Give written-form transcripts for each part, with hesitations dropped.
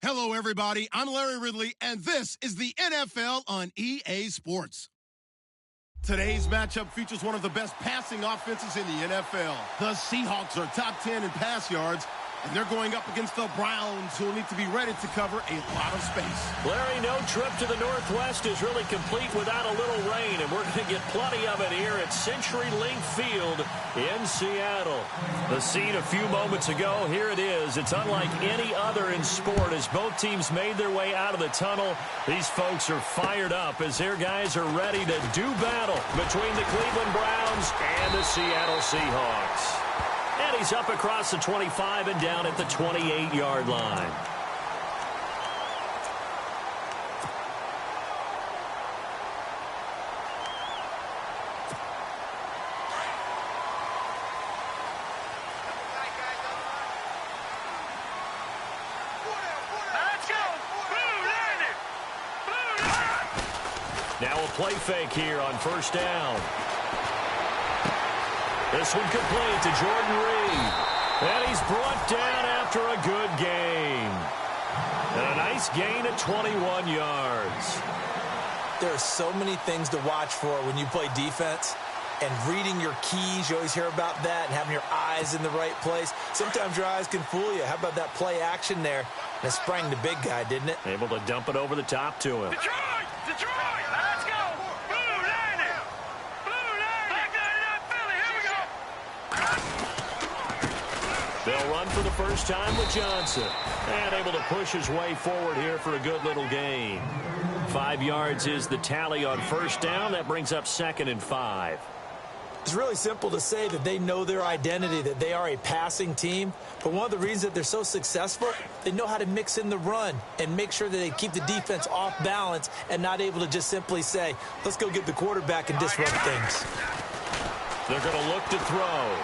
Hello, everybody. I'm Larry Ridley, and this is the NFL on EA Sports. Today's matchup features one of the best passing offenses in the NFL. The Seahawks are top 10 in pass yards, and they're going up against the Browns, who will need to be ready to cover a lot of space. Larry, no trip to the Northwest is really complete without a little rain, and we're going to get plenty of it here at CenturyLink Field in Seattle. The scene a few moments ago, here it is. It's unlike any other in sport as both teams made their way out of the tunnel. These folks are fired up as their guys are ready to do battle between the Cleveland Browns and the Seattle Seahawks. And he's up across the 25 and down at the 28-yard line. Now a play fake here on first down. This one complete to Jordan Reed. And he's brought down after a good gain. And a nice gain at 21 yards. There are so many things to watch for when you play defense. And reading your keys, you always hear about that, and having your eyes in the right place. Sometimes your eyes can fool you. How about that play action there? And it sprang the big guy, didn't it? Able to dump it over the top to him. Detroit! Let's go! Blue landing! Black 99 Philly, here we go! They'll run for the first time with Johnson. And able to push his way forward here for a good little gain. 5 yards is the tally on first down. That brings up 2nd and 5. It's really simple to say that they know their identity, that they are a passing team. But one of the reasons that they're so successful, they know how to mix in the run and make sure that they keep the defense off balance and not able to just simply say, let's go get the quarterback and disrupt things. They're going to look to throw.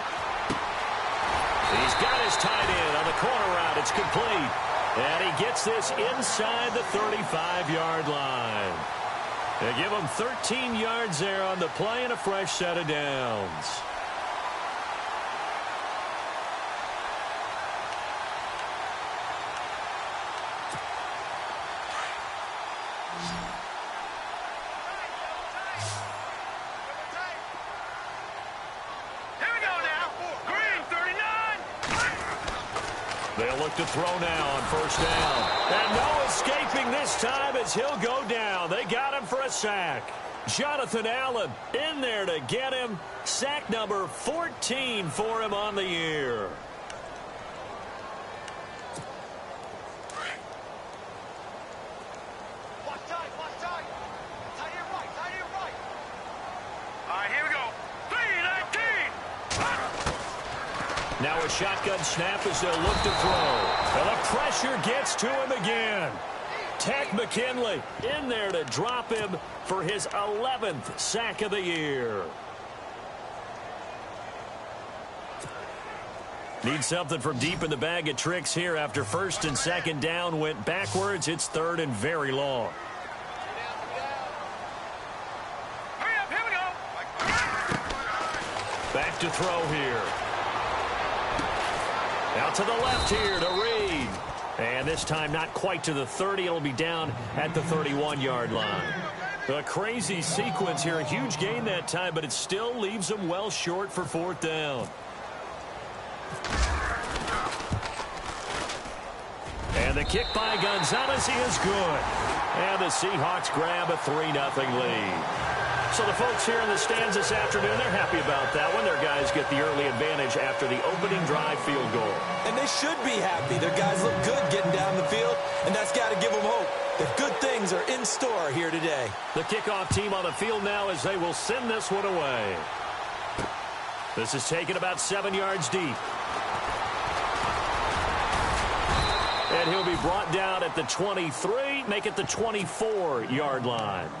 He's got his tight end on the corner route. It's complete. And he gets this inside the 35-yard line. They give him 13 yards there on the play and a fresh set of downs. Here we go now. Green 39. They'll look to throw now on first down. And no escaping this time as he'll go down. They got him for a sack. Jonathan Allen in there to get him. Sack number 14 for him on the year. Watch tight. Tight here right. All right, here we go. 3-19. Now a shotgun snap as they'll look to throw. And the pressure gets to him again. Tech McKinley in there to drop him for his 11th sack of the year. Need something from deep in the bag of tricks here after first and second down went backwards. It's 3rd and very long. Hurry up, here we go. Back to throw here. Out to the left here to Reed. And this time not quite to the 30. It'll be down at the 31-yard line. A crazy sequence here. A huge gain that time, but it still leaves them well short for 4th down. And the kick by Gonzalez is good. And the Seahawks grab a 3-0 lead. So the folks here in the stands this afternoon, they're happy about that one. Their guys get the early advantage after the opening drive field goal. And they should be happy. Their guys look good getting down the field, and that's got to give them hope that good things are in store here today. The kickoff team on the field now as they will send this one away. This is taken about 7 yards deep. And he'll be brought down at the 23, make it the 24-yard line.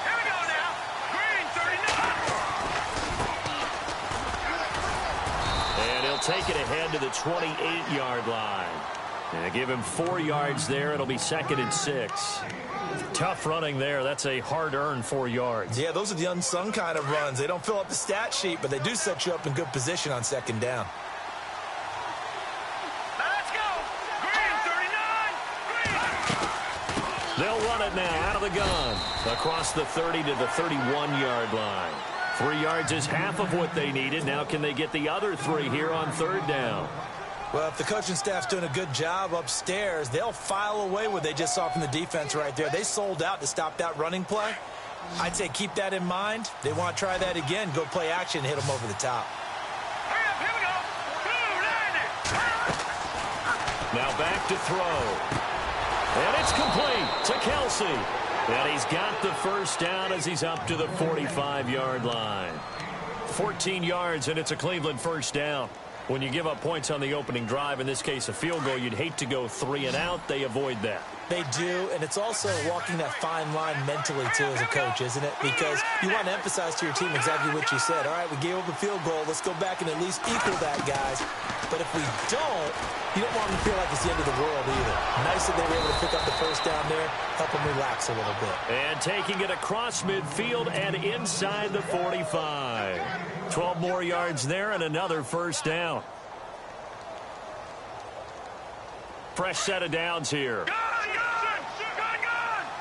Here we go now. Green 39. Take it ahead to the 28-yard line. And give him 4 yards there. It'll be 2nd and 6. Tough running there. That's a hard-earned 4 yards. Yeah, those are the unsung kind of runs. They don't fill up the stat sheet, but they do set you up in good position on 2nd down. Let's go. Green, 39. Green. They'll run it now out of the gun. Across the 30 to the 31-yard line. 3 yards is half of what they needed. Now can they get the other 3 here on 3rd down? Well, if the coaching staff's doing a good job upstairs, they'll file away what they just saw from the defense right there. They sold out to stop that running play. I'd say keep that in mind. They want to try that again. Go play action and hit them over the top. Hurry up, here we go. Blue, land it. Now back to throw. And it's complete to Kelsey. And he's got the 1st down as he's up to the 45-yard line. 14 yards, and it's a Cleveland 1st down. When you give up points on the opening drive, in this case a field goal, you'd hate to go 3 and out. They avoid that. They do, and it's also walking that fine line mentally, too, as a coach, isn't it? Because you want to emphasize to your team exactly what you said. All right, we gave up a field goal. Let's go back and at least equal that, guys. But if we don't, you don't want them to feel like it's the end of the world either. Nice that they were able to pick up the 1st down there, help them relax a little bit. And taking it across midfield and inside the 45. 12 more yards there and another 1st down. Fresh set of downs here. Gun.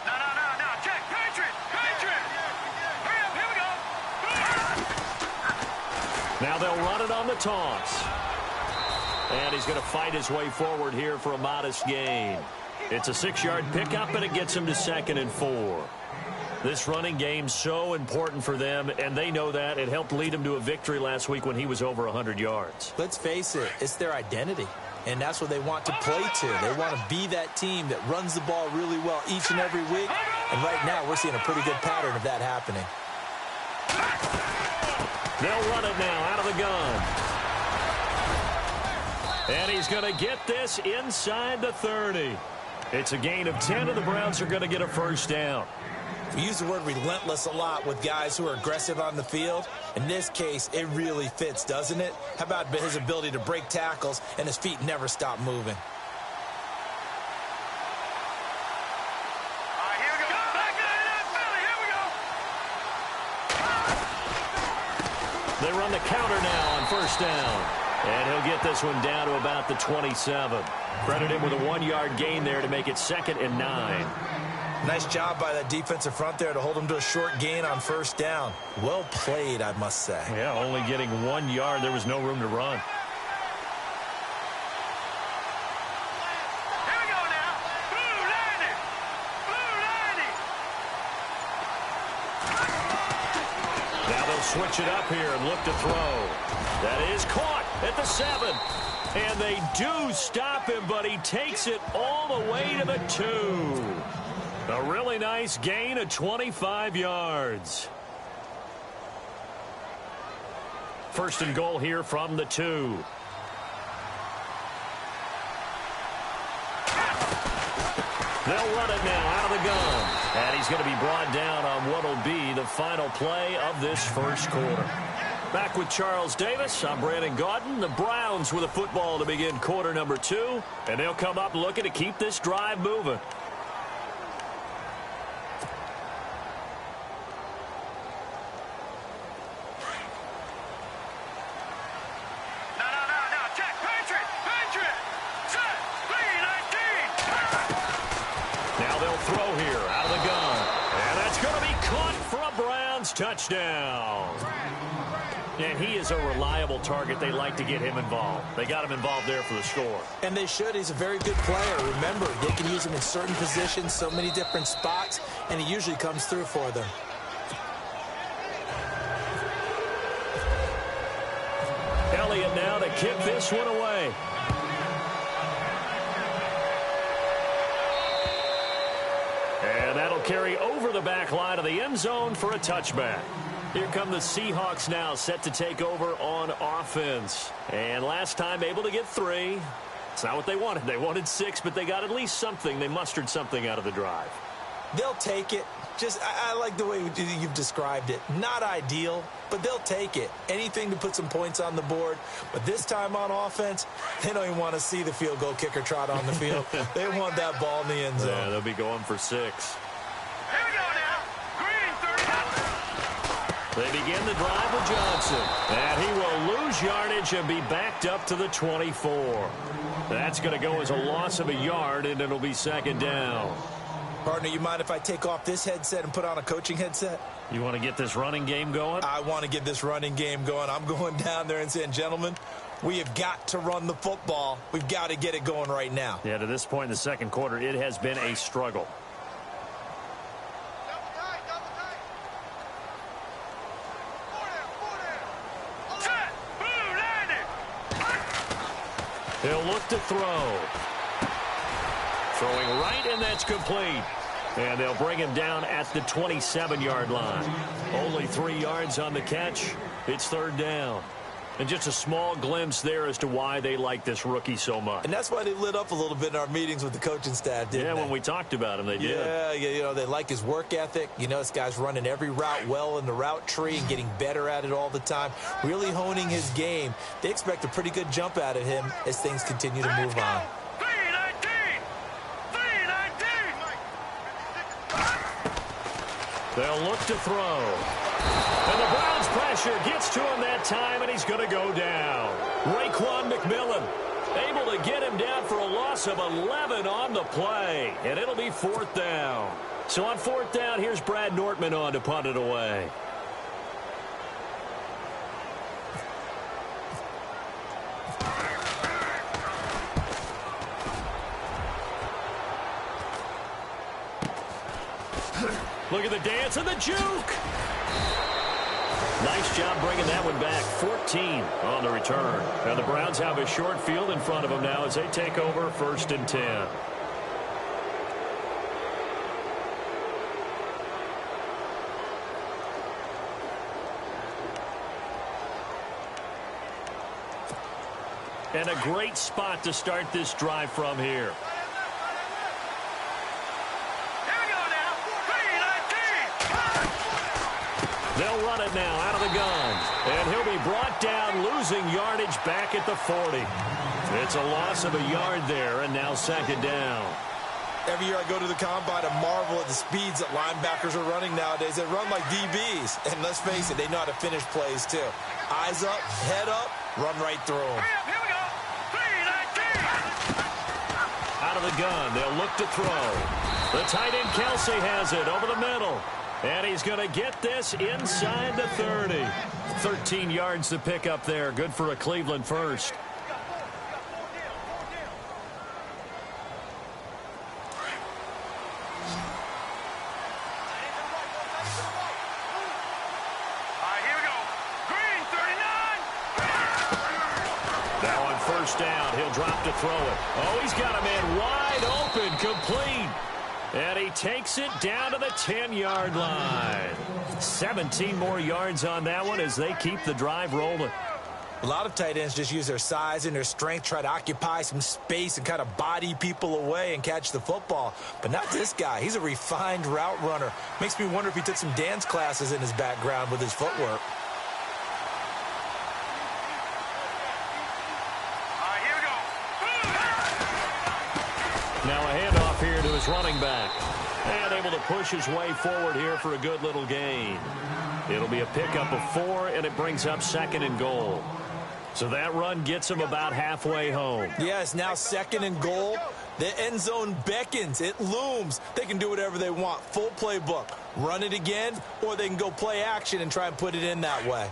No. Check. Patriot. Hurry up, here we go. Now they'll run it on the toss. And he's going to fight his way forward here for a modest gain. It's a 6-yard pickup, and it gets him to 2nd and 4. This running game's so important for them, and they know that. It helped lead him to a victory last week when he was over 100 yards. Let's face it, it's their identity, and that's what they want to play to. They want to be that team that runs the ball really well each and every week, and right now we're seeing a pretty good pattern of that happening. They'll run it now out of the gun. And he's going to get this inside the 30. It's a gain of 10, and the Browns are going to get a 1st down. We use the word relentless a lot with guys who are aggressive on the field. In this case, it really fits, doesn't it? How about his ability to break tackles and his feet never stop moving? All right, here we go. Back to Philly. Here we go. They run the counter now on 1st down. And he'll get this one down to about the 27. Credit him with a 1-yard gain there to make it 2nd and 9. Nice job by that defensive front there to hold him to a short gain on 1st down. Well played, I must say. Yeah, only getting 1 yard. There was no room to run. Here we go now. Blue, land it. Now they'll switch it up here and look to throw. That is caught at the 7. And they do stop him, but he takes it all the way to the 2. A really nice gain of 25 yards. 1st and goal here from the 2. They'll run it now out of the gun. And he's going to be brought down on what will be the final play of this 1st quarter. Back with Charles Davis, I'm Brandon Gaudin. The Browns with a football to begin quarter number 2. And they'll come up looking to keep this drive moving. No. Check. Patriot. Set. 3-19. Now they'll throw here out of the gun. And that's going to be caught for a Browns touchdown. And he is a reliable target. They like to get him involved. They got him involved there for the score. And they should. He's a very good player. Remember, they can use him in certain positions, so many different spots, and he usually comes through for them. Elliott now to kick this one away. And that'll carry over the back line of the end zone for a touchback. Here come the Seahawks now, set to take over on offense. And last time able to get 3. It's not what they wanted. They wanted 6, but they got at least something. They mustered something out of the drive. They'll take it. I like the way you've described it. Not ideal, but they'll take it. Anything to put some points on the board. But this time on offense, they don't even want to see the field goal kicker trot on the field. They want that ball in the end zone. Yeah, they'll be going for 6. Here we go now. Green 30. They begin the drive with Johnson. And he will lose yardage and be backed up to the 24. That's going to go as a loss of a yard, and it'll be 2nd down. Partner, you mind if I take off this headset and put on a coaching headset? You want to get this running game going? I want to get this running game going. I'm going down there and saying, gentlemen, we have got to run the football. We've got to get it going right now. Yeah, to this point in the second quarter, it has been a struggle. Set. Blue landed. He'll look to throw. Throwing right, and that's complete. And they'll bring him down at the 27-yard line. Only 3 yards on the catch. It's 3rd down. And just a small glimpse there as to why they like this rookie so much. And that's why they lit up a little bit in our meetings with the coaching staff, didn't they? Yeah, when we talked about him, they did. Yeah, you know, they like his work ethic. You know, this guy's running every route well in the route tree and getting better at it all the time, really honing his game. They expect a pretty good jump out of him as things continue to move on. 319. They'll look to throw. And the Browns pressure gets to him that time, and he's going to go down. Raekwon McMillan able to get him down for a loss of 11 on the play, and it'll be 4th down. So on 4th down, here's Brad Nortman on to punt it away. Look at the dance and the juke. Nice job bringing that one back. 14 on the return. And the Browns have a short field in front of them now as they take over 1st and 10. And a great spot to start this drive from here. They'll run it now out of the gun. And he'll be brought down, losing yardage back at the 40. It's a loss of a yard there, and now 2nd down. Every year I go to the combine and marvel at the speeds that linebackers are running nowadays. They run like DBs. And let's face it, they know how to finish plays too. Eyes up, head up, run right through them. Here we go. 319. Out of the gun, they'll look to throw. The tight end Kelsey has it over the middle. And he's going to get this inside the 30. 13 yards to pick up there. Good for a Cleveland first. Here we go. Green 39. Now on 1st down, he'll drop to throw it. Oh, he's got a man wide open, complete. And he takes it down to the 10-yard line. 17 more yards on that one as they keep the drive rolling. A lot of tight ends just use their size and their strength, try to occupy some space and kind of body people away and catch the football. But not this guy. He's a refined route runner. Makes me wonder if he took some dance classes in his background with his footwork. Here we go. Now a handoff here to his running back. And able to push his way forward here for a good little gain. It'll be a pickup of 4, and it brings up 2nd and goal. So that run gets him about halfway home. Yeah, it's now 2nd and goal. The end zone beckons. It looms. They can do whatever they want. Full playbook. Run it again, or they can go play action and try and put it in that way.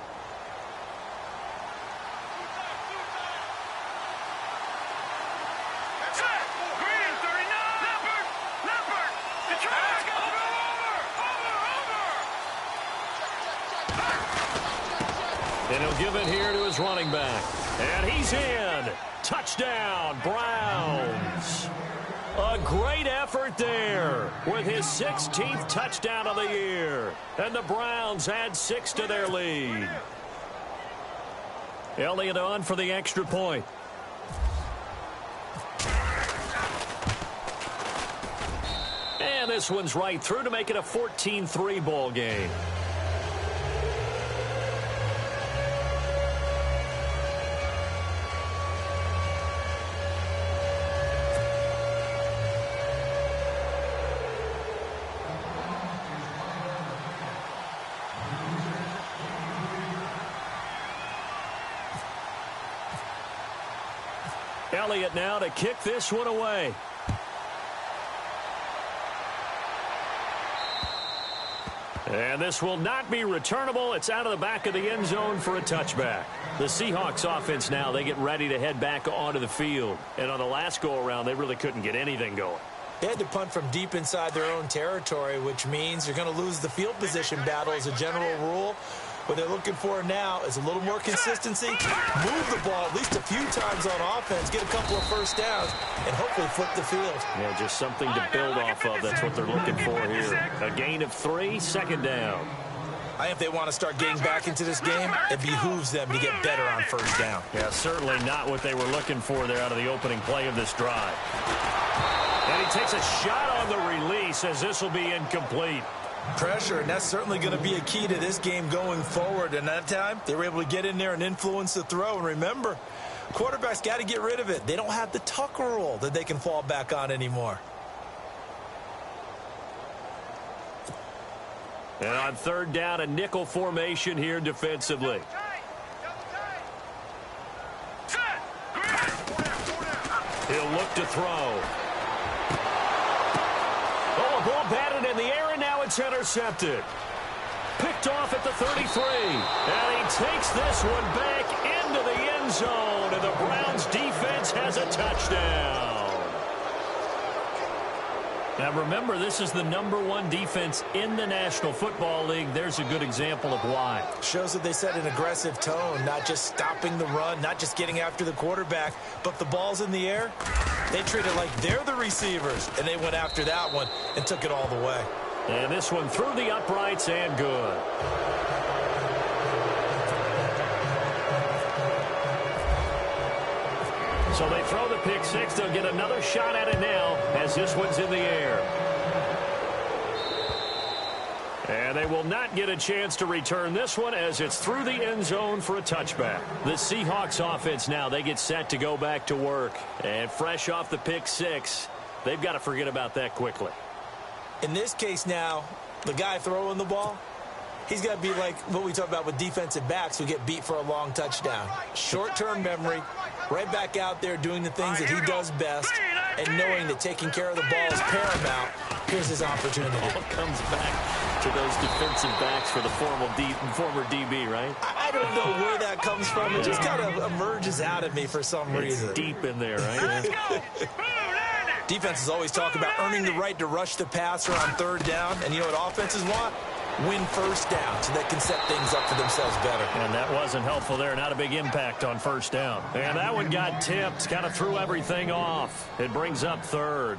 And he'll give it here to his running back. And he's in. Touchdown, Browns. A great effort there with his 16th touchdown of the year. And the Browns add 6 to their lead. Elliott on for the extra point. And And this one's right through to make it a 14-3 ball game. Elliott now to kick this one away. And this will not be returnable. It's out of the back of the end zone for a touchback. The Seahawks offense now, they get ready to head back onto the field. And on the last go-around, they really couldn't get anything going. They had to punt from deep inside their own territory, which means you're going to lose the field position battle as a general rule. What they're looking for now is a little more consistency, move the ball at least a few times on offense, get a couple of first downs, and hopefully flip the field. Yeah, just something to build off of. That's what they're looking for here. A gain of 3, second down. I think if they want to start getting back into this game, it behooves them to get better on first down. Yeah, certainly not what they were looking for there out of the opening play of this drive. And he takes a shot on the release as this will be incomplete. Pressure, and that's certainly going to be a key to this game going forward. And that time, they were able to get in there and influence the throw. And remember, quarterbacks got to get rid of it. They don't have the tuck rule that they can fall back on anymore. And on third down, a nickel formation here defensively. He'll look to throw. Oh, a ball batted in the air, and now it's intercepted. Picked off at the 33. And he takes this one back into the end zone, and the Browns defense has a touchdown. Now, remember, this is the #1 defense in the National Football League. There's a good example of why. Shows that they set an aggressive tone, not just stopping the run, not just getting after the quarterback, but the ball's in the air. They treat it like they're the receivers, and they went after that one and took it all the way. And this one through the uprights and good. So they throw the pick six. They'll get another shot at it now as this one's in the air. And they will not get a chance to return this one as it's through the end zone for a touchback. The Seahawks offense now, they get set to go back to work. And fresh off the pick six, they've got to forget about that quickly. In this case now, the guy throwing the ball, he's got to be like what we talk about with defensive backs who get beat for a long touchdown. Short-term memory, right back out there doing the things that he does best, and knowing that taking care of the ball is paramount. Here's his opportunity. All comes back to those defensive backs for the former DB, right? I don't know where that comes from. It just kind of emerges out of me for some reason. It's deep in there, right? Defenses always talk about earning the right to rush the passer on third down, and you know what offenses want? Win first down so they can set things up for themselves better. And that wasn't helpful there. Not a big impact on first down. And that one got tipped. Kind of threw everything off. It brings up third.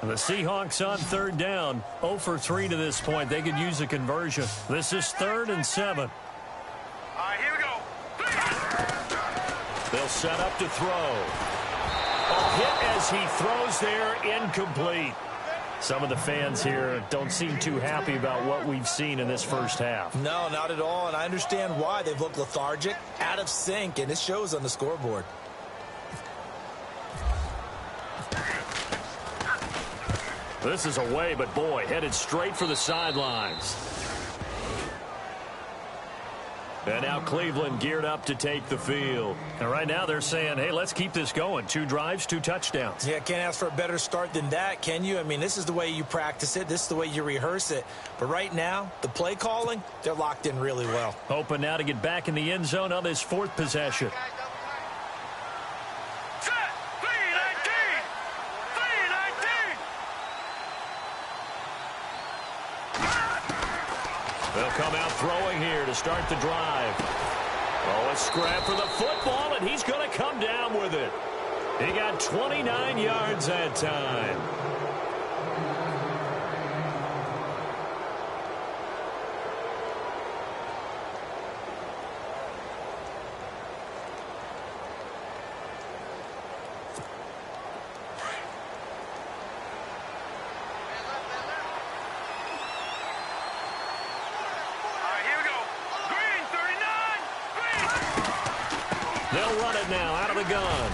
The Seahawks on third down. 0 for 3 to this point. They could use a conversion. This is 3rd and 7. All right, here we go. They'll set up to throw. A hit as he throws there, incomplete. Some of the fans here don't seem too happy about what we've seen in this first half. No, not at all, and I understand why. They've looked lethargic, out of sync, and it shows on the scoreboard. This is away, but boy, headed straight for the sidelines. And now Cleveland geared up to take the field. And right now they're saying, hey, let's keep this going. 2 drives, 2 touchdowns. Yeah, can't ask for a better start than that, can you? I mean, this is the way you practice it. This is the way you rehearse it. But right now, the play calling, they're locked in really well. Hoping now to get back in the end zone on this 4th possession. They'll come out throwing here to start the drive. Oh, a scrap for the football, and he's going to come down with it. He got 29 yards that time. They'll run it now out of the gun.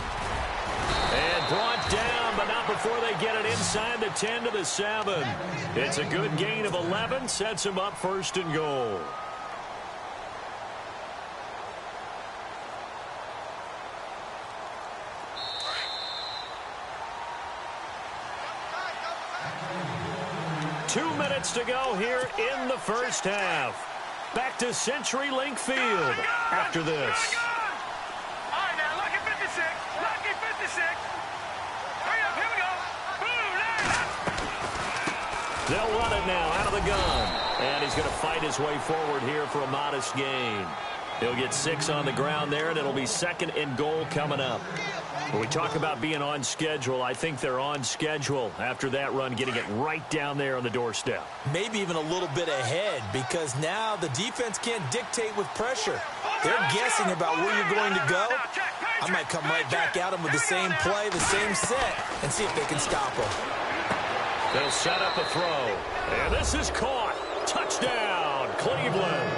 And brought down, but not before they get it inside the 10 to the 7. It's a good gain of 11, sets them up 1st and goal. Two minutes to go here in the first half. Back to CenturyLink Field after this. All right, now, lucky 56. Lucky 56. Hurry up, here we go. Blue, They'll run it now out of the gun. And he's going to fight his way forward here for a modest gain. He'll get 6 on the ground there, and it'll be 2nd and goal coming up. When we talk about being on schedule, I think they're on schedule after that run, getting it right down there on the doorstep. Maybe even a little bit ahead, because now the defense can't dictate with pressure. They're guessing about where you're going to go. I might come right back at them with the same play, the same set, and see if they can stop them. They'll set up a throw. And this is caught. Touchdown, Cleveland.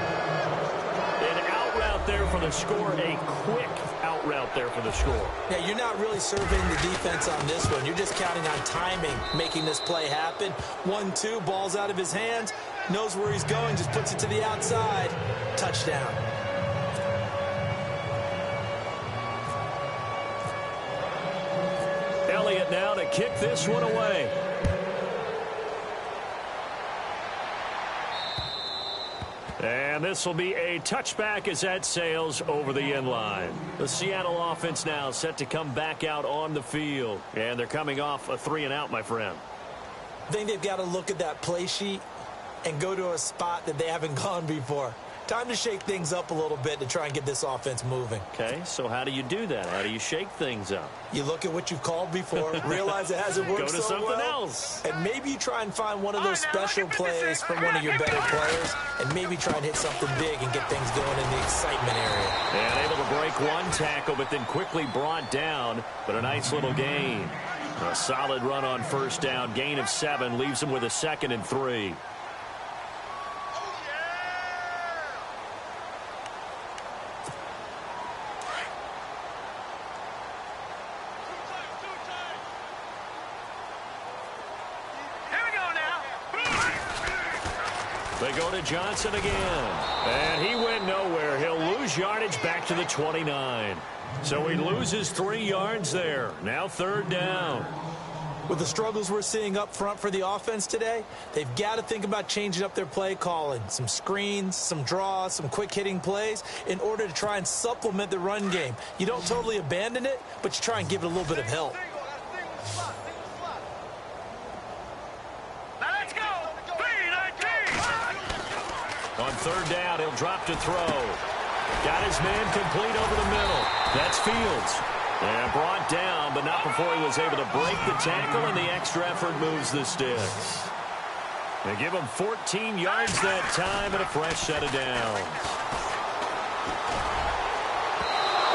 An out route there for the score. A quick out route there for the score. Yeah, you're not really surveying the defense on this one. You're just counting on timing, making this play happen. 1-2, ball's out of his hands. Knows where he's going, just puts it to the outside. Touchdown. Elliott now to kick this one away. And this will be a touchback as that sails over the end line. The Seattle offense now set to come back out on the field. And they're coming off a 3-and-out, my friend. I think they've got to look at that play sheet and go to a spot that they haven't gone before. Time to shake things up a little bit to try and get this offense moving. Okay, so how do you do that? How do you shake things up? You look at what you've called before, realize it hasn't worked Go to so something well, else. and maybe you try and find one of those special plays from one of your better players, and maybe try and hit something big and get things going in the excitement area. And able to break one tackle, but then quickly brought down, but a nice little gain. A solid run on 1st down, gain of 7, leaves him with a 2nd and 3. They go to Johnson again. And he went nowhere. He'll lose yardage back to the 29. So he loses 3 yards there. Now 3rd down. With the struggles we're seeing up front for the offense today, they've got to think about changing up their play calling. Some screens, some draws, some quick-hitting plays in order to try and supplement the run game. You don't totally abandon it, but you try and give it a little bit of help. On 3rd down, he'll drop to throw. Got his man complete over the middle. That's Fields. And brought down, but not before he was able to break the tackle, and the extra effort moves the sticks. They give him 14 yards that time and a fresh set of downs.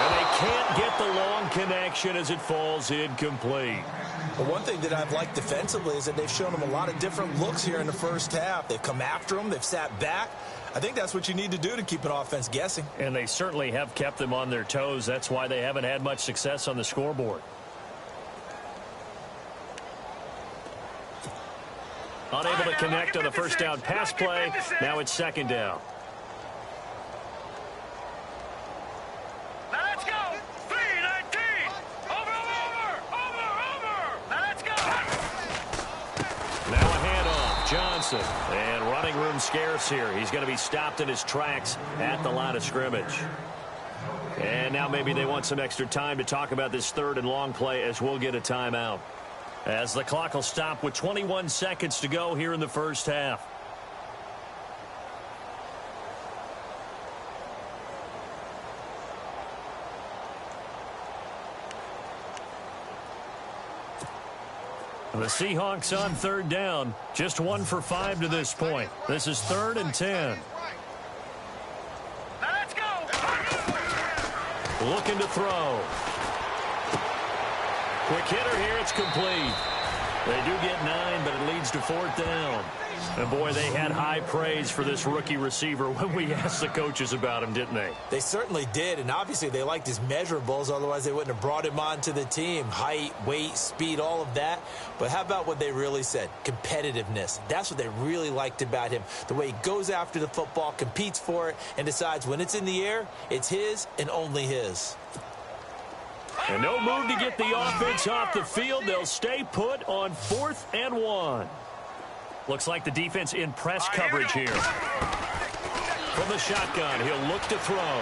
And they can't get the long connection as it falls incomplete. Well, one thing that I've liked defensively is that they've shown them a lot of different looks here in the first half. They've come after them. They've sat back. I think that's what you need to do to keep an offense guessing. And they certainly have kept them on their toes. That's why they haven't had much success on the scoreboard. Unable to connect on the first down pass play. Now it's 2nd down. Johnson, and running room scarce here. He's going to be stopped in his tracks at the line of scrimmage. And now maybe they want some extra time to talk about this 3rd and long play as we'll get a timeout. As the clock will stop with 21 seconds to go here in the first half. The Seahawks on 3rd down. Just 1 for 5 to this point. This is 3rd and 10. Let's go. Looking to throw. Quick hitter here. It's complete. They do get 9, but it leads to 4th down. And, boy, they had high praise for this rookie receiver when we asked the coaches about him, didn't they? They certainly did, and obviously they liked his measurables. Otherwise, they wouldn't have brought him onto the team. Height, weight, speed, all of that. But how about what they really said? Competitiveness. That's what they really liked about him. The way he goes after the football, competes for it, and decides when it's in the air, it's his and only his. And no move to get the offense off the field. They'll stay put on 4th and 1. Looks like the defense in press coverage here. From the shotgun, he'll look to throw.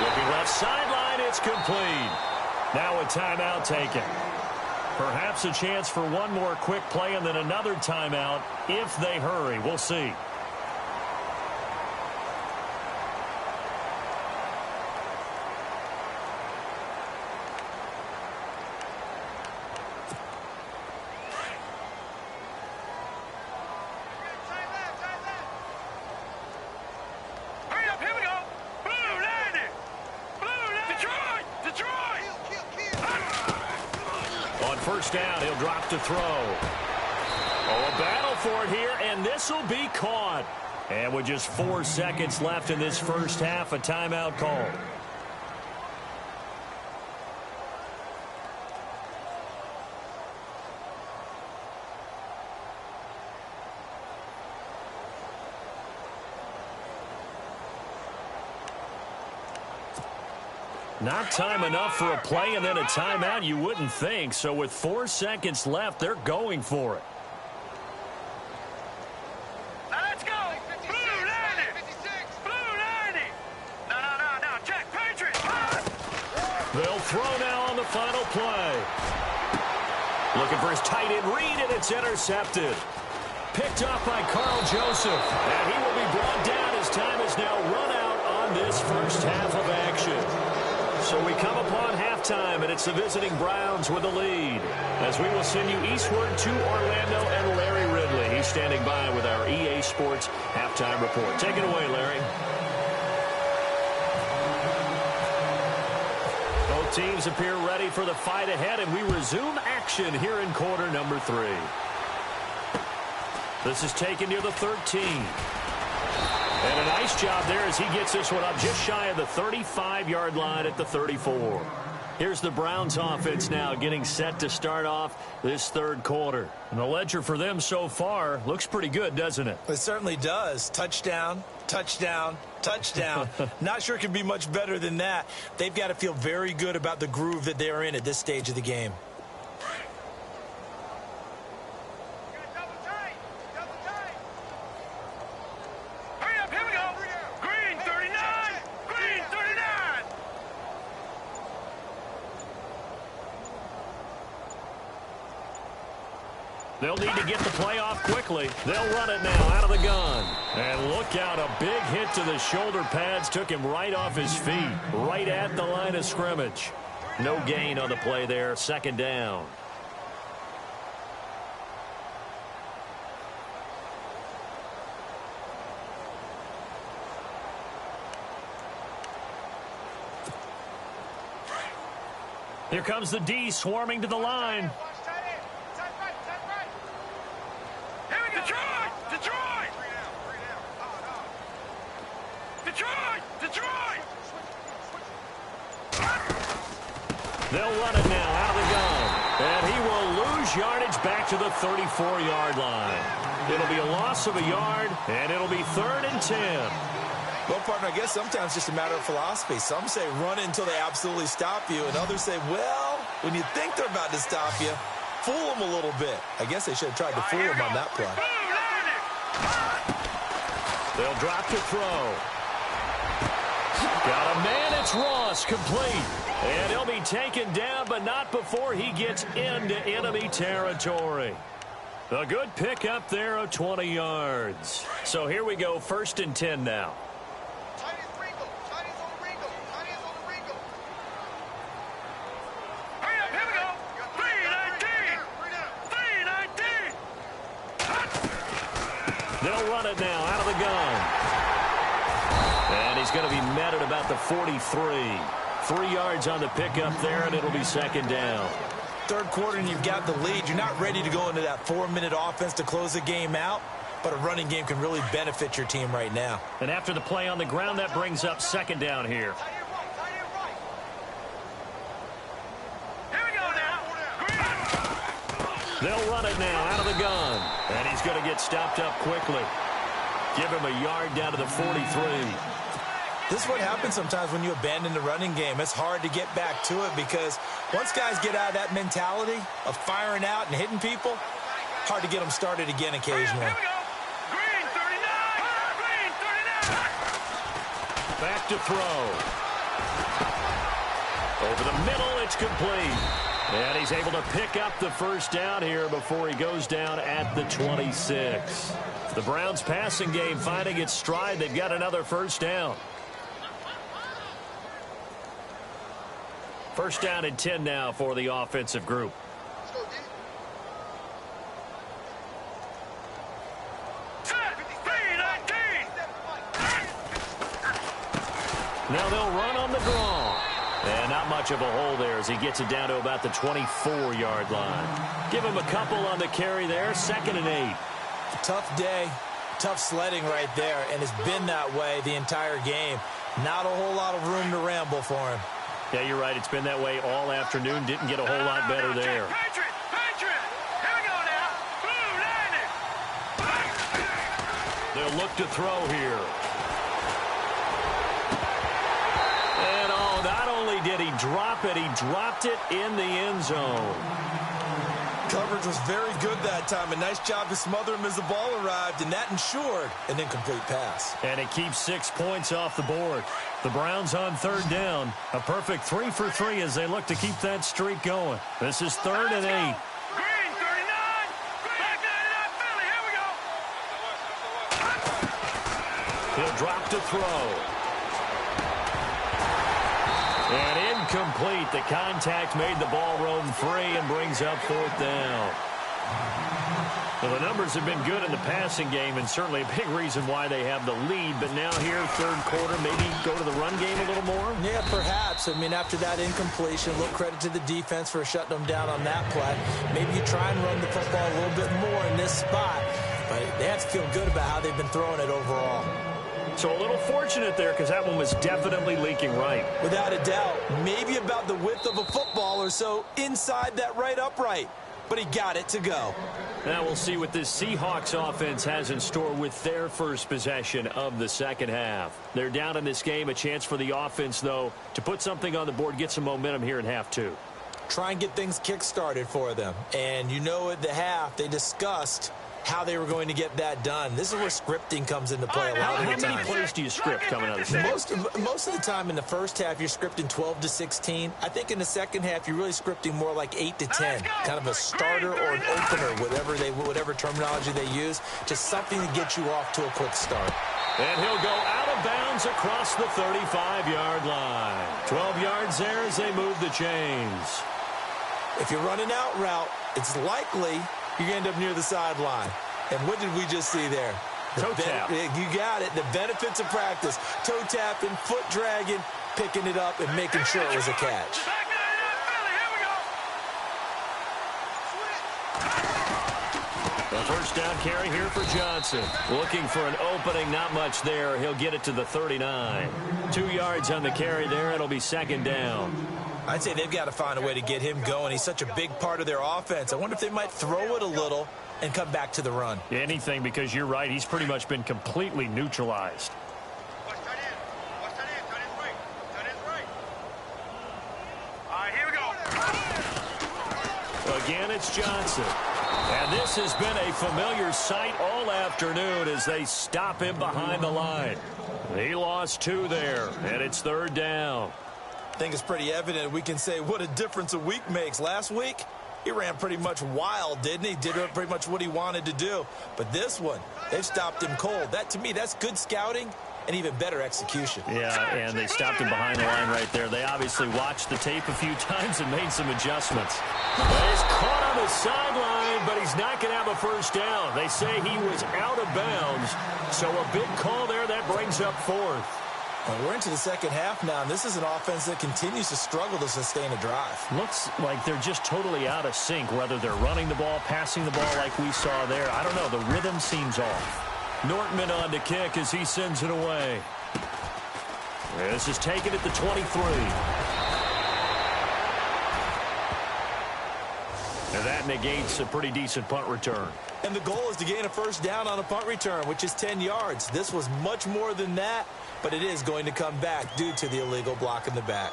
Looking left sideline, it's complete. Now a timeout taken. Perhaps a chance for one more quick play and then another timeout if they hurry. We'll see. First down, he'll drop to throw. Oh, a battle for it here, and this will be caught. And with just 4 seconds left in this first half, a timeout call. Not time enough for a play and then a timeout, you wouldn't think. So with 4 seconds left, they're going for it. Let's go. Blue 90. Blue 90. No. Jack Patriot. They'll throw now on the final play. Looking for his tight end read, and it's intercepted. Picked off by Carl Joseph. And he will be brought down as time is now run out on this first half of action. So we come upon halftime, and it's the visiting Browns with the lead. As we will send you eastward to Orlando and Larry Ridley. He's standing by with our EA Sports halftime report. Take it away, Larry. Both teams appear ready for the fight ahead, and we resume action here in quarter number 3. This is taken near the 13. And a nice job there as he gets this one up just shy of the 35-yard line at the 34. Here's the Browns offense now getting set to start off this third quarter. And the ledger for them so far looks pretty good, doesn't it? It certainly does. Touchdown, touchdown, touchdown. Not sure it can be much better than that. They've got to feel very good about the groove that they're in at this stage of the game. They'll need to get the play off quickly. They'll run it now out of the gun. And look out, a big hit to the shoulder pads. Took him right off his feet, right at the line of scrimmage. No gain on the play there. Second down. Here comes the D swarming to the line. They'll run it now out of the gun. And he will lose yardage back to the 34-yard line. It'll be a loss of a yard, and it'll be 3rd and 10. Well, partner, I guess sometimes it's just a matter of philosophy. Some say run it until they absolutely stop you, and others say, well, when you think they're about to stop you, fool them a little bit. I guess they should have tried to fool them on that play. They'll drop to throw. Got a man, it's Ross, complete. And he'll be taken down, but not before he gets into enemy territory. A good pickup there of 20 yards. So here we go, 1st and 10 now. They'll run it now out of the gun. And he's going to be met at about the 43. 3 yards on the pickup there, and it'll be 2nd down. Third quarter and you've got the lead. You're not ready to go into that 4-minute offense to close the game out, but a running game can really benefit your team right now. And after the play on the ground, that brings up second down here. They'll run it now out of the gun. And he's going to get stopped up quickly. Give him a yard down to the 43. This is what happens sometimes when you abandon the running game. It's hard to get back to it because once guys get out of that mentality of firing out and hitting people, hard to get them started again occasionally. Green 39! Green 39! Back to throw. Over the middle, it's complete. And he's able to pick up the first down here before he goes down at the 26. The Browns passing game finding its stride. They've got another first down. First down and 10 now for the offensive group. Now they'll run on the draw. And not much of a hole there as he gets it down to about the 24-yard line. Give him a couple on the carry there. 2nd and 8. Tough day, tough sledding right there, and it's been that way the entire game. Not a whole lot of room to ramble for him. Yeah, you're right. It's been that way all afternoon. Didn't get a whole lot better there. Patriot! Patriot! Here we go now! Blue landing! They'll look to throw here. And not only did he drop it, he dropped it in the end zone. Coverage was very good that time. A nice job to smother him as the ball arrived, and that ensured an incomplete pass. And it keeps 6 points off the board. The Browns on 3rd down. A perfect 3 for 3 as they look to keep that streak going. This is 3rd and 8. Green 39! Back 99 Philly, here we go! He'll drop to throw. And incomplete. The contact made the ball roam free and brings up 4th down. Well, the numbers have been good in the passing game and certainly a big reason why they have the lead. But now here, 3rd quarter, maybe go to the run game a little more? Yeah, perhaps. I mean, after that incompletion, a little credit to the defense for shutting them down on that play. Maybe you try and run the football a little bit more in this spot. But they have to feel good about how they've been throwing it overall. So a little fortunate there because that one was definitely leaking right. Without a doubt, maybe about the width of a football or so inside that right upright. But he got it to go. Now we'll see what this Seahawks offense has in store with their first possession of the second half. They're down in this game. A chance for the offense, though, to put something on the board, get some momentum here in half 2. Try and get things kick-started for them. And you know at the half, they discussed how they were going to get that done. This is where scripting comes into play a lot of the time. How many plays do you script coming out of the second? Most of the time in the first half, you're scripting 12 to 16. I think in the second half, you're really scripting more like 8 to 10. Kind of a starter or an opener, whatever terminology they use. Just something to get you off to a quick start. And he'll go out of bounds across the 35-yard line. 12 yards there as they move the chains. If you're running out route, it's likely you end up near the sideline. And what did we just see there? Toe tap. You got it. The benefits of practice. Toe tapping, foot dragging, picking it up, and making sure it was a catch. Back 99 Philly, here we go! A first down carry here for Johnson. Looking for an opening, not much there. He'll get it to the 39. 2 yards on the carry there. It'll be 2nd down. I'd say they've got to find a way to get him going. He's such a big part of their offense. I wonder if they might throw it a little and come back to the run. Anything, because you're right. He's pretty much been completely neutralized. Watch tight end. Watch tight end. Tight end's right. Tight end's right. All right, here we go. Again, it's Johnson. And this has been a familiar sight all afternoon as they stop him behind the line. He lost 2 there, and it's 3rd down. I think it's pretty evident we can say what a difference a week makes. Last week, he ran pretty much wild, didn't he? Did pretty much what he wanted to do. But this one, they've stopped him cold. That, to me, that's good scouting and even better execution. Yeah, and they stopped him behind the line right there. They obviously watched the tape a few times and made some adjustments. He's caught on the sideline, but he's not going to have a first down. They say he was out of bounds, so a big call there that brings up 4th. Well, we're into the second half now, and this is an offense that continues to struggle to sustain a drive. Looks like they're just totally out of sync, whether they're running the ball, passing the ball like we saw there. I don't know. The rhythm seems off. Nortman on to kick as he sends it away. This is taken at the 23. And that negates a pretty decent punt return. And the goal is to gain a first down on a punt return, which is 10 yards. This was much more than that, but it is going to come back due to the illegal block in the back.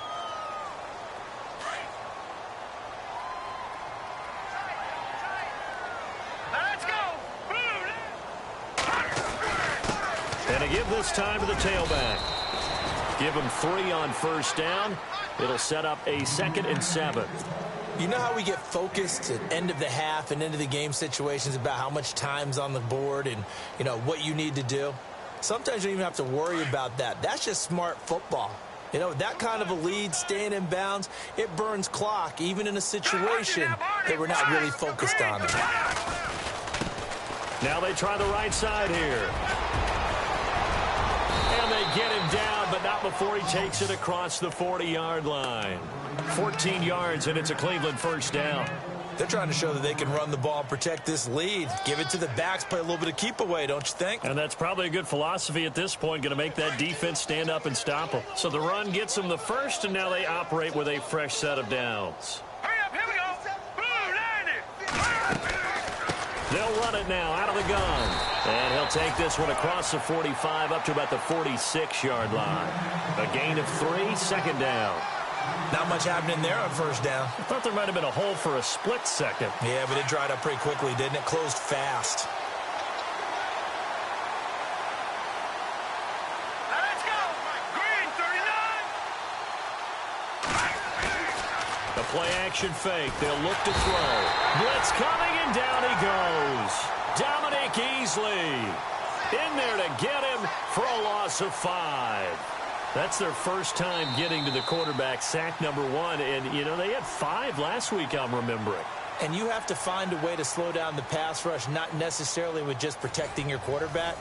Let's go. And to give this time to the tailback. Give him 3 on first down. It'll set up a 2nd and 7. You know how we get focused at end of the half and into the game situations about how much time's on the board and, you know, what you need to do? Sometimes you don't even have to worry about that. That's just smart football. You know, that kind of a lead, staying in bounds, it burns clock, even in a situation that we're not really focused on. Now they try the right side here. And they get him down, but not before he takes it across the 40-yard line. 14 yards, and it's a Cleveland first down. They're trying to show that they can run the ball and protect this lead. Give it to the backs, play a little bit of keep away, don't you think? And that's probably a good philosophy at this point, going to make that defense stand up and stop them. So the run gets them the first, and now they operate with a fresh set of downs. Hurry up, here we go. Blue, line it. They'll run it now out of the gun. And he'll take this one across the 45 up to about the 46-yard line. A gain of 3, 2nd down. Not much happening there on first down. I thought there might have been a hole for a split second. Yeah, but it dried up pretty quickly, didn't it? Closed fast. Let's go. Green, 39. The play-action fake. They'll look to throw. Blitz coming, and down he goes. Dominic Easley in there to get him for a loss of 5. That's their first time getting to the quarterback, sack number 1. And, you know, they had 5 last week, I'm remembering. And you have to find a way to slow down the pass rush, not necessarily with just protecting your quarterback,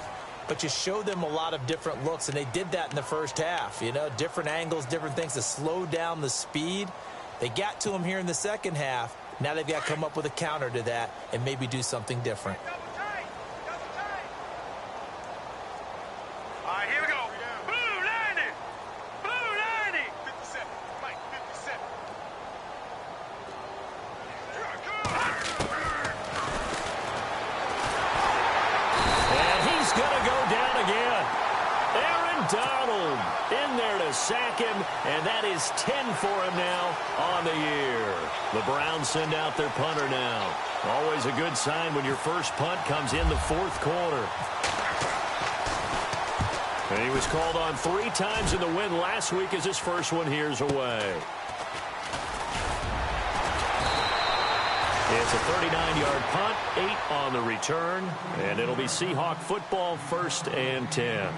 but you show them a lot of different looks, and they did that in the first half. You know, different angles, different things to slow down the speed. They got to him here in the second half. Now they've got to come up with a counter to that and maybe do something different. All right, here we go. Blue, line it. Blue, line it. 57. Mike, 57. And he's going to go down again. Aaron Donald in there to sack him, and that is 10 for him now on the year. The Browns send out their punter now. Always a good sign when your first punt comes in the 4th quarter. And he was called on 3 times in the win last week as his first one here's away. It's a 39-yard punt, 8 on the return, and it'll be Seahawk football, 1st and 10.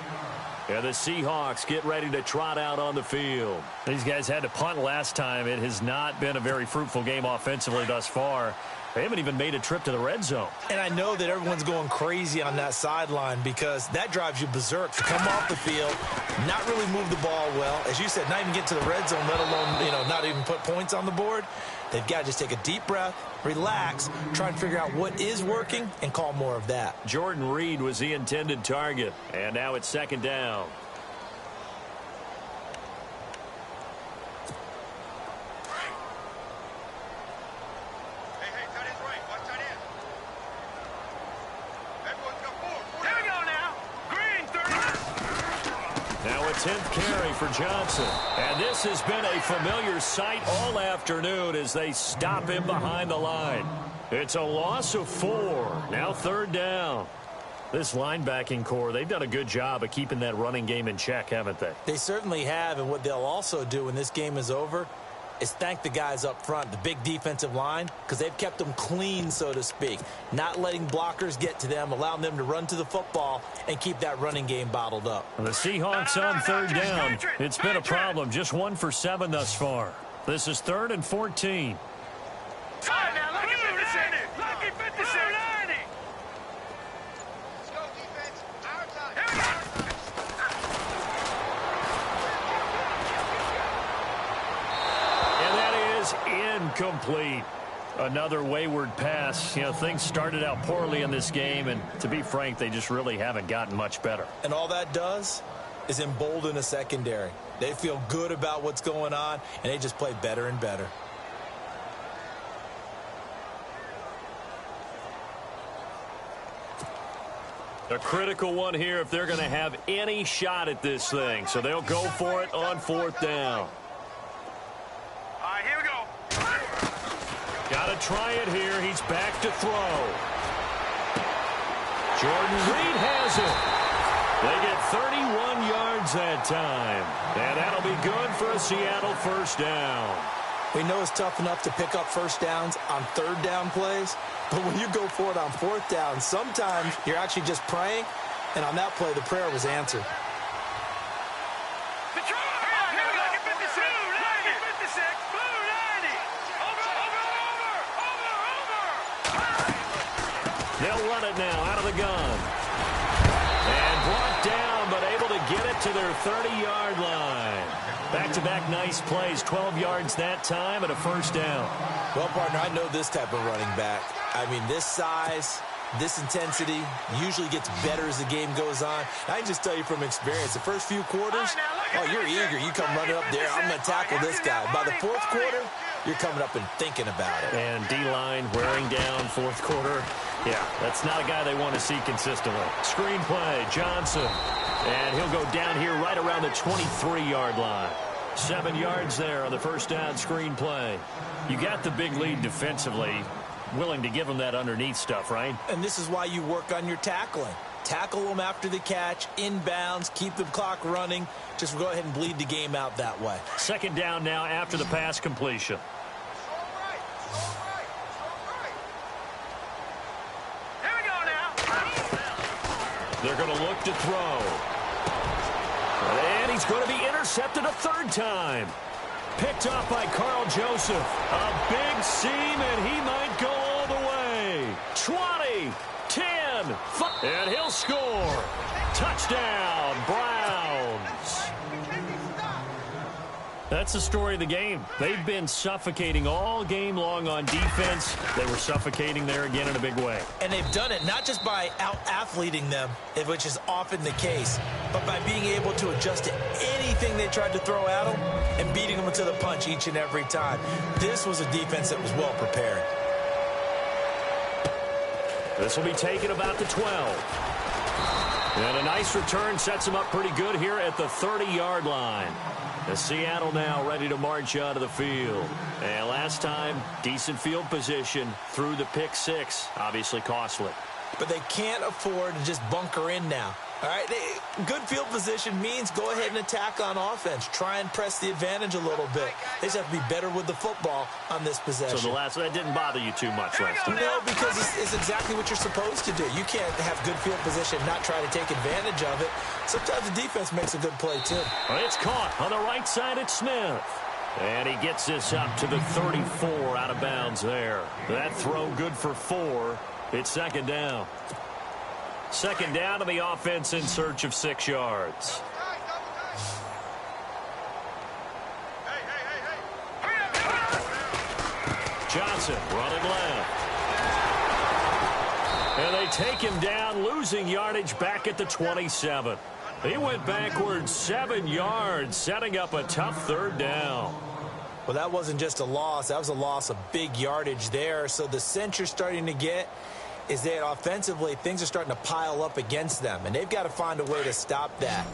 And the Seahawks get ready to trot out on the field. These guys had to punt last time. It has not been a very fruitful game offensively thus far. They haven't even made a trip to the red zone. And I know that everyone's going crazy on that sideline because that drives you berserk to come off the field, not really move the ball well. As you said, not even get to the red zone, let alone, you know, not even put points on the board. They've got to just take a deep breath, relax, try and figure out what is working, and call more of that. Jordan Reed was the intended target, and now it's 2nd down. Hey, tight end's right. Watch tight end. Everyone's got 4. Here we go now. Green, 30. Now a 10th carry for Johnson. And this has been a familiar sight all afternoon as they stop him behind the line. It's a loss of 4. Now 3rd down. This linebacking core, they've done a good job of keeping that running game in check, haven't they? They certainly have, and what they'll also do when this game is over is thank the guys up front, the big defensive line, because they've kept them clean, so to speak, not letting blockers get to them, allowing them to run to the football and keep that running game bottled up. And the Seahawks on 3rd down. It's been a problem. Just 1 for 7 thus far. This is 3rd and 14. All right, now, lucky 57. Lucky 57. Let's go, defense. Our time. Here we go. incomplete. Another wayward pass. You know, things started out poorly in this game, and to be frank, they just really haven't gotten much better. And all that does is embolden a secondary. They feel good about what's going on, and they just play better and better. A critical one here if they're going to have any shot at this thing. So they'll go for it on 4th down. All right, here we go. Got to try it here. He's back to throw. Jordan Reed has it. They get 31 yards that time. And that'll be good for a Seattle first down. We know it's tough enough to pick up first downs on 3rd down plays, but when you go for it on 4th down, sometimes you're actually just praying, and on that play, the prayer was answered. They'll run it now out of the gun. And brought down, but able to get it to their 30-yard line. Back-to-back nice plays, 12 yards that time and a first down. Well, partner, I know this type of running back. I mean, this size, this intensity usually gets better as the game goes on. I can just tell you from experience, the first few quarters, oh, you're eager. You come running up there, I'm going to tackle this guy. By the 4th quarter, you're coming up and thinking about it. And D-line wearing down 4th quarter. Yeah, that's not a guy they want to see consistently. Screen play, Johnson. And he'll go down here right around the 23-yard line. 7 yards there on the first down screen play. You got the big lead defensively. Willing to give them that underneath stuff, right? And this is why you work on your tackling. Tackle them after the catch, inbounds, keep the clock running. Just go ahead and bleed the game out that way. 2nd down now after the pass completion. They're going to look to throw. And he's going to be intercepted a 3rd time. Picked off by Carl Joseph. A big seam, and he might go all the way. 20, 10, 5, and he'll score. Touchdown, Browns. That's the story of the game. They've been suffocating all game long on defense. They were suffocating there again in a big way. And they've done it not just by out-athleting them, which is often the case, but by being able to adjust to anything they tried to throw at them and beating them to the punch each and every time. This was a defense that was well prepared. This will be taken about the 12. And a nice return sets them up pretty good here at the 30-yard line. The Seattle now ready to march out of the field. And last time, decent field position through the pick 6. Obviously costly. But they can't afford to just bunker in now. All right, good field position means go ahead and attack on offense. Try and press the advantage a little bit. They just have to be better with the football on this possession. So that didn't bother you too much last time? No, because it's exactly what you're supposed to do. You can't have good field position and not try to take advantage of it. Sometimes the defense makes a good play, too. Well, it's caught on the right side at Smith. And he gets this up to the 34 out of bounds there. That throw good for 4. It's 2nd down. 2nd down to the offense in search of 6 yards. Johnson running left. And they take him down, losing yardage back at the 27. He went backwards 7 yards, setting up a tough 3rd down. Well, that wasn't just a loss. That was a loss of big yardage there. So the sense you're starting to get is that offensively things are starting to pile up against them, and they've got to find a way to stop that.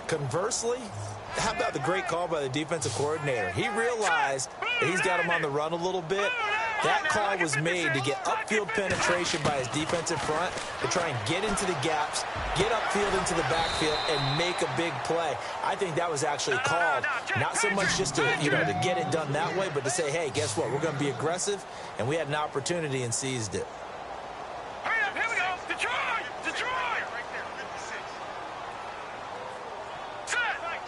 Conversely, how about the great call by the defensive coordinator? He realized that he's got him on the run a little bit. That call was made to get upfield penetration by his defensive front to try and get into the gaps, get upfield into the backfield, and make a big play. I think that was actually called not so much just to, to get it done that way, but to say, hey, guess what? We're going to be aggressive, and we had an opportunity and seized it. Here we go. Detroit! Detroit! Set!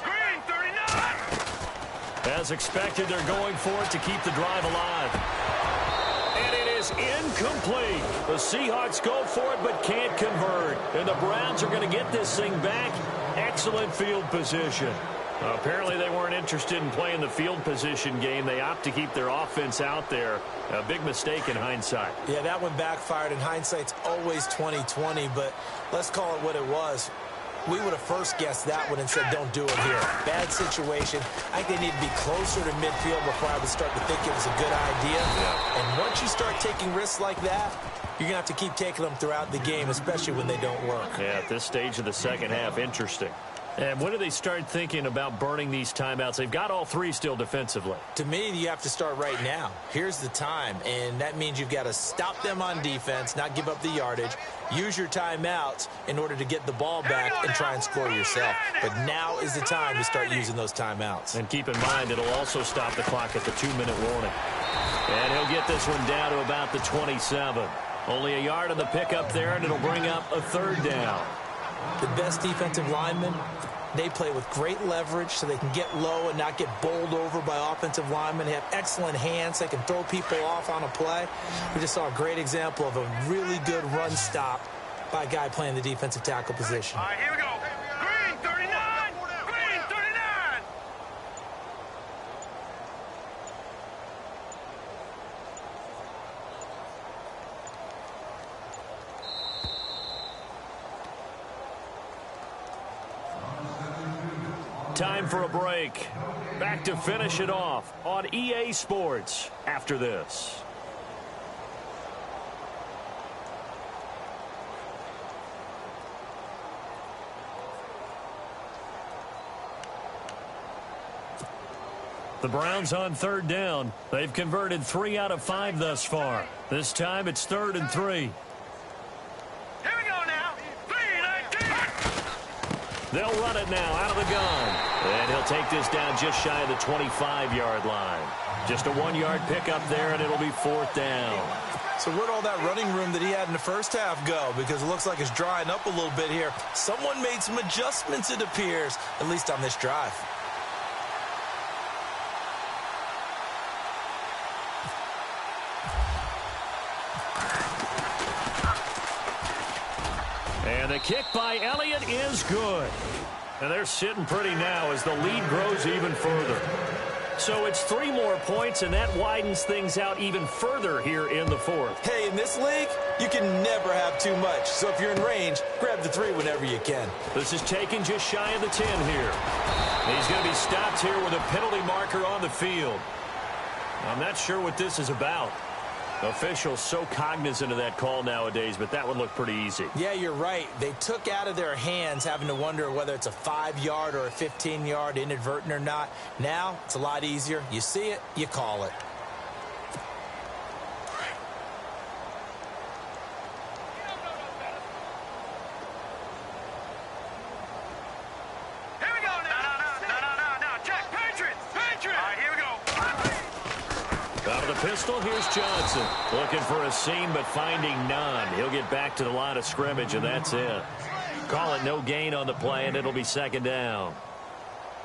Green, 39! As expected, they're going for it to keep the drive alive. And it is incomplete. The Seahawks go for it but can't convert. And the Browns are going to get this thing back. Excellent field position. Apparently they weren't interested in playing the field position game. They opt to keep their offense out there. A big mistake in hindsight. Yeah, that one backfired. In hindsight's always 20/20, but let's call it what it was. We would have first guessed that one and said don't do it here. Bad situation. I think they need to be closer to midfield before I would start to think it was a good idea. Yeah. And once you start taking risks like that, you're going to have to keep taking them throughout the game, especially when they don't work. Yeah, at this stage of the second half, interesting. And when do they start thinking about burning these timeouts? They've got all three still defensively. To me, you have to start right now. Here's the time, and that means you've got to stop them on defense, not give up the yardage, use your timeouts in order to get the ball back and try and score yourself. But now is the time to start using those timeouts. And keep in mind, it'll also stop the clock at the 2-minute warning. And he'll get this one down to about the 27. Only a yard on the pickup there, and it'll bring up a third down. The best defensive linemen, they play with great leverage so they can get low and not get bowled over by offensive linemen. They have excellent hands. They can throw people off on a play. We just saw a great example of a really good run stop by a guy playing the defensive tackle position. All right, here we go. Green 39. Green 39. Time for a break. Back to finish it off on EA Sports after this. The Browns on third down. They've converted 3 out of 5 thus far. This time it's 3rd and 3. Here we go now. 3-19. They'll run it now out of the gun. And he'll take this down just shy of the 25-yard line. Just a 1-yard pickup there, and it'll be 4th down. So where'd all that running room that he had in the first half go? Because it looks like it's drying up a little bit here. Someone made some adjustments, it appears, at least on this drive. And the kick by Elliott is good. And they're sitting pretty now as the lead grows even further. So it's 3 more points, and that widens things out even further here in the 4th. Hey, in this league, you can never have too much. So if you're in range, grab the 3 whenever you can. This is taken just shy of the 10 here. He's going to be stopped here with a penalty marker on the field. I'm not sure what this is about. Officials so cognizant of that call nowadays, but that one looked pretty easy. Yeah, you're right. They took out of their hands having to wonder whether it's a 5-yard or a 15-yard inadvertent or not. Now, it's a lot easier. You see it, you call it. Here we go now. No. Check. Patriots. All right, here we go. Out of the pistol, here's Johnson. Looking for a seam, but finding none. He'll get back to the line of scrimmage, and that's it. Call it no gain on the play, and it'll be 2nd down.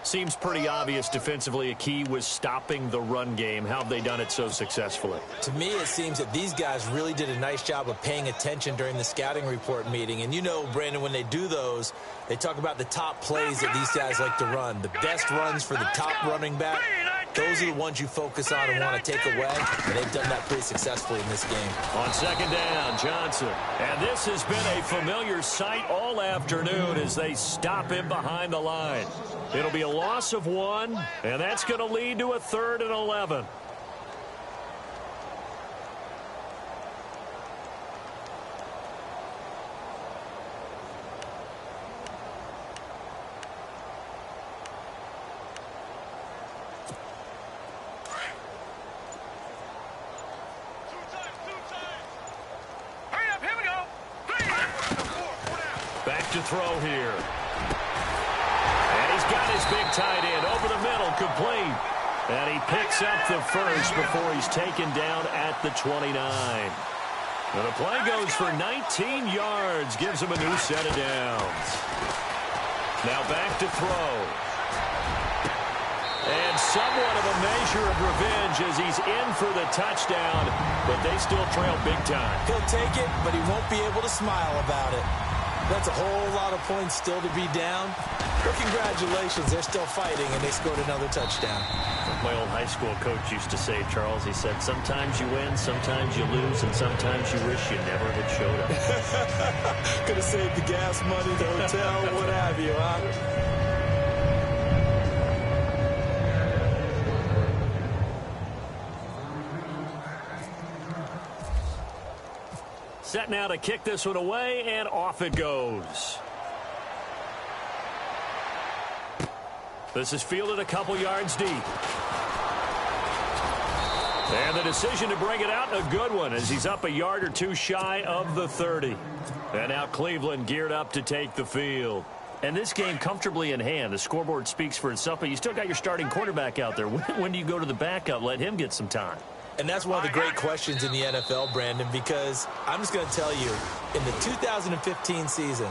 Seems pretty obvious defensively a key was stopping the run game. How have they done it so successfully? To me, it seems that these guys really did a nice job of paying attention during the scouting report meeting. And you know, Brandon, when they do those, they talk about the top plays that these guys like to run. The best runs for the top running back. Those are the ones you focus on and want to take away, and they've done that pretty successfully in this game. On 2nd down, Johnson. And this has been a familiar sight all afternoon as they stop him behind the line. It'll be a loss of 1, and that's going to lead to a 3rd and 11. To throw here. And he's got his big tight end over the middle, complete. And he picks up the first before he's taken down at the 29. And the play goes for 19 yards, gives him a new set of downs. Now back to throw. And somewhat of a measure of revenge as he's in for the touchdown, but they still trail big time. He'll take it, but he won't be able to smile about it. That's a whole lot of points still to be down. But congratulations, they're still fighting, and they scored another touchdown. My old high school coach used to say, Charles, he said, sometimes you win, sometimes you lose, and sometimes you wish you never had showed up. Could have saved the gas money, the hotel, what have you, huh? Set now to kick this one away, and off it goes. This is fielded a couple yards deep. And the decision to bring it out, a good one, as he's up a yard or two shy of the 30. And now Cleveland geared up to take the field. And this game comfortably in hand. The scoreboard speaks for itself, but you still got your starting quarterback out there. When do you go to the backup? Let him get some time. And that's one of the great questions in the NFL, Brandon, because I'm just going to tell you, in the 2015 season,